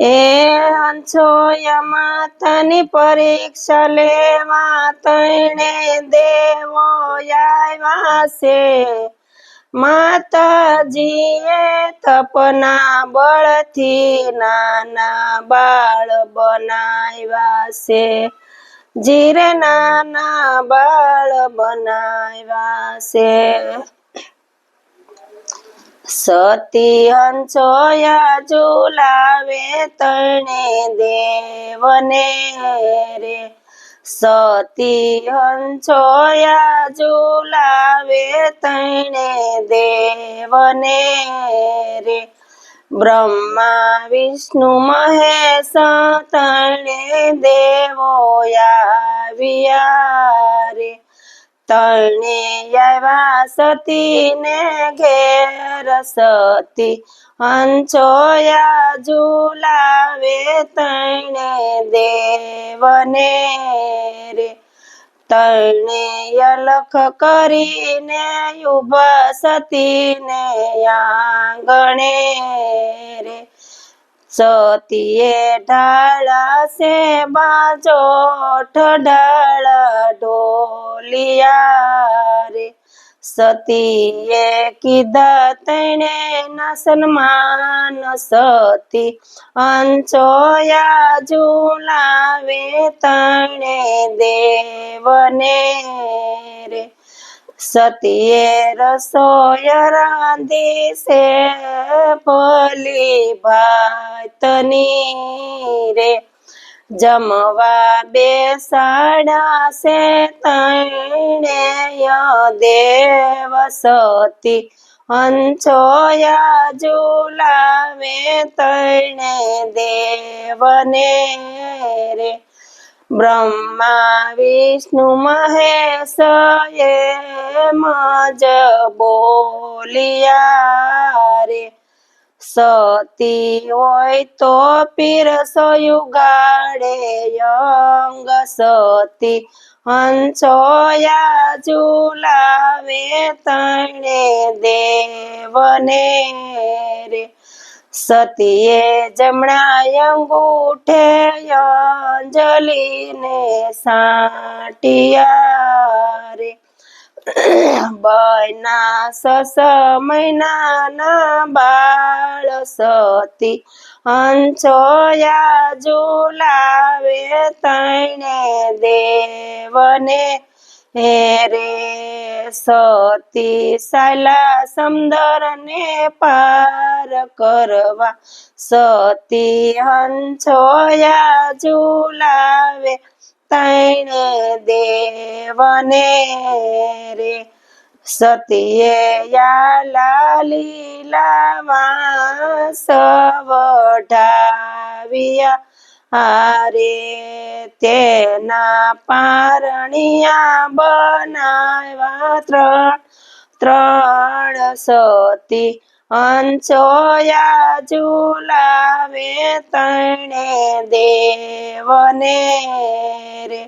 એ હંસો માતાની પરીક્ષા લેવા તણે દેવો આવ્યા છે. માતાજીએ તપના બળથી નાના બાળ બનાવ્યા છે. જીરે નાના બાળ બનાવ્યા છે. સતી હંસોયા ઝુલાવે તણે દેવને રે. સતી હંસોયા ઝુલાવે તણે દેવને રે. બ્રહ્મા વિષ્ણુ મહેશ તણે દેવો આવ્યા રે. તણે આવ્યા સતીને ઘેર. સતી હંસોયા ઝુલાવે તણે દેવને રે. તણે અલખ કરીને ઉભા સતીને આંગણે રે. સતીએ ઢાળા છે બાજોઠ ઢાળ ઢોલિયા રે. સતીએ કીધા તણે ના સન્માન. સતી હંસોયા ઝુલાવે તણે દેવને રે. સતીએ રસોઈ રાંધી છે ભલી ભાતની રે. જમવા બેસાડ્યા છે તણે દેવ. સતી હંસોયા ઝુલાવે તણે દેવને રે. બ્રહ્મા વિષ્ણુ મહેશ એમ જ બોલિયા રે. સતી હોય તો પીરસો યુગાડે અંગ. સતી હંસોયા ઝુલાવે તણે દેવને રે. સતીએ જમણા અંગૂઠે અંજલિને સાટિયા રે. બના 6 મહિનાના બાળ. સતી હંસોયા ઝુલાવે તણે દેવને રે. સતી સાલા સમુદ્રને પાર કરવા. સતી હંસોયા ઝુલાવે તણે દેવને રે. સતીએ યાલા લીલામાં સવઢાવ્યા રે. તેના પારણિયા બનાવ્યા ત્રણ. સતી હંસોયા ઝુલાવે તણે દેવને રે.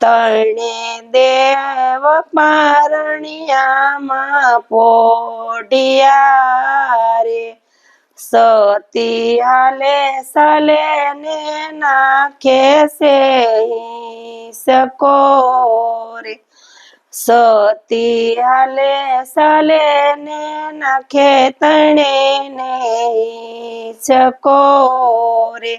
તણે દેવ પારણિયામાં પોઢિયા રે. સતી હાલે સાલે ને નાખે છે હિંસકો રે. સતી હાલે સાલે ને નાખે તણે ને હિંસકો રે.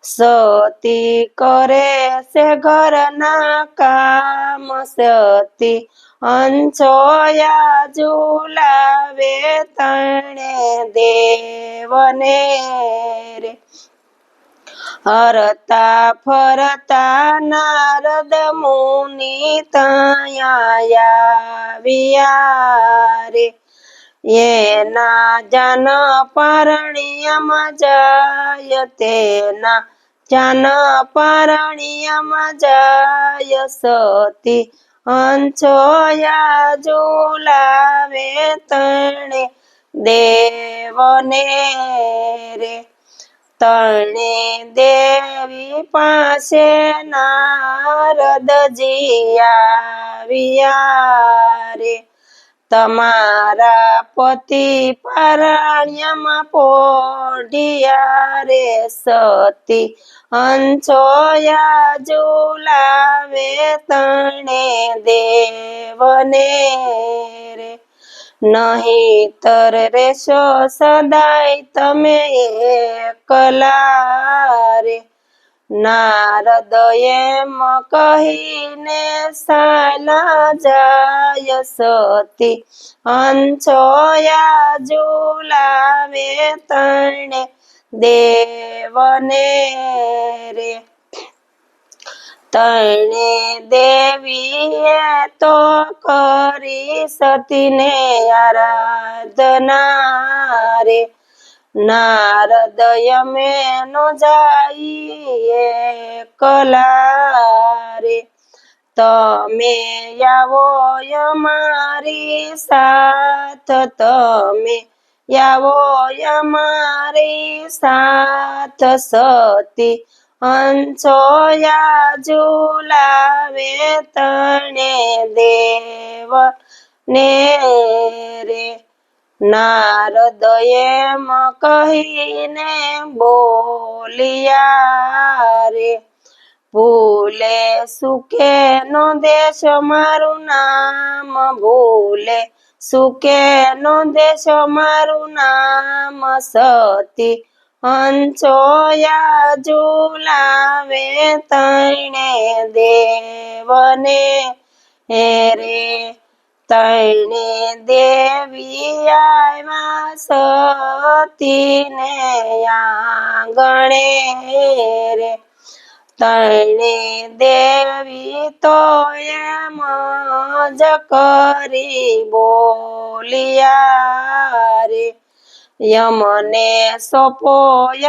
સતી કરે છે ઘરના કામ. સતી હંસોયા ઝુલાવે તણે દેવને રે. હરતા ફરતા નારદ મુનિ ત્યાં આવ્યા રે. એના જાન પારણિયામાં જાય. તેના જાન પારણિયામાં જાય. સતી હંસોયા ઝુલાવે તણે દેવને રે. તણે દેવી પાસે નારદજી આવ્યા રે. તમારા પતિ પારણ્યમાં પોઢિયા રે સતી હંસોયા ઝુલાવે તણે દેવને રે નહીતર રેશો સદાય તમે એકલા રે નારદ એમ કહીને સાલા જાય સતી હંસોયા ઝુલાવે તણે દેવને રે તણે દેવીએ તો કરી સતીને આરાધના રે નારદ યમે નો જાઈએ એકલા રે તમે આવો અમારી સાથ તમે આવો અમારી સાથ સતી હંસોયા ઝુલાવે તણે દેવ ને રે નારદ એમ કહીને બોલિયા રે ભૂલે સુકે નો દેશ મારું નામ ભૂલે સુકે નો દેશ મારું નામ સતી હંસોયા ઝુલાવે તણે દેવને રે તણે દેવી આવ્યા સતીને આંગણે રે તણે દેવી તો એમ જ કરી બોલિયા રે યમને સોપો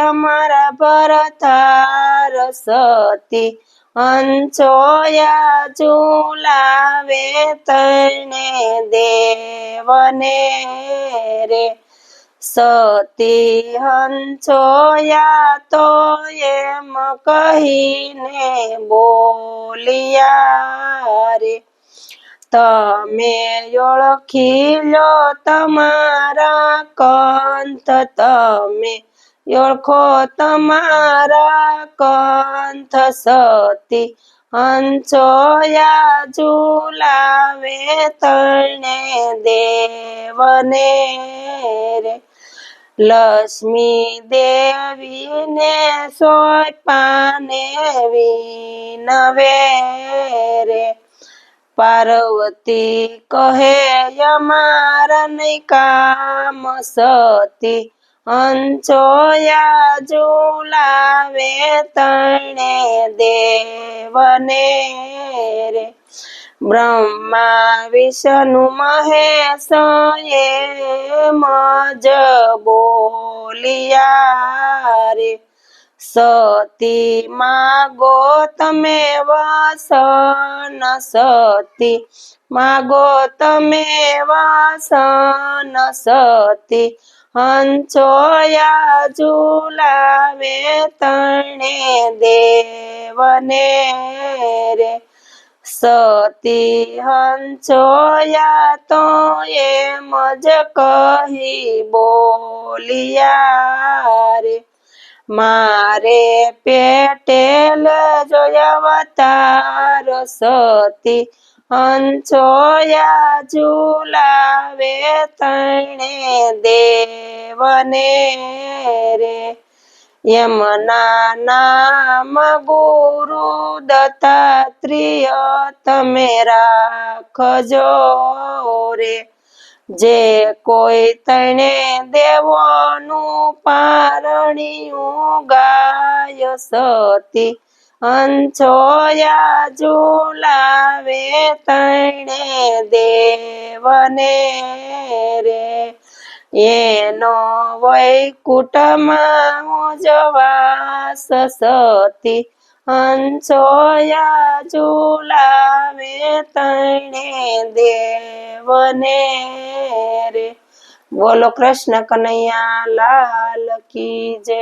અમારા ભરતાર સતી હંસોયા ઝુલાવે તણે દેવને રે સતી હંસોયા તો એમ કહીને બોલિયા રે તમે ઓળખી લો તમારા કંથ તમે ઓળખો તમારા કંથ સતી હંસોયા ઝુલાવે તણે દેવને રે લક્ષ્મી દેવીને સોંપાને વિનવે રે પાર્વતી કહે અમારા નહીં કામ સતી હંસોયા ઝુલાવે તણે દેવને રે બ્રહ્મા વિષ્ણુ મહેશ એમ જ બોલિયા રે સતી માગો તમે વસન સતી માગો તમે વસન સતી હંસોયા ઝુલાવે તણે દેવને રે સતી હંસોયા તો એમ જ કહી બોલિયા રે મારે પેટેલ જોયા અવતાર સતી હંસોયા ઝુલાવે તણે દેવને રે યમના નામ ગુરુ દત્તાત્રેય તમે રાખજો રે જે કોઈ તણે દેવોનું પારણિયું ગાય સતી હંસોયા ઝુલાવે તણે દેવને રે એનો વૈકુંઠમાં જવાસ સતી હંસોયા ઝુલાવે તણે દેવને રે બોલો કૃષ્ણ કનૈયા લાલ કી જય।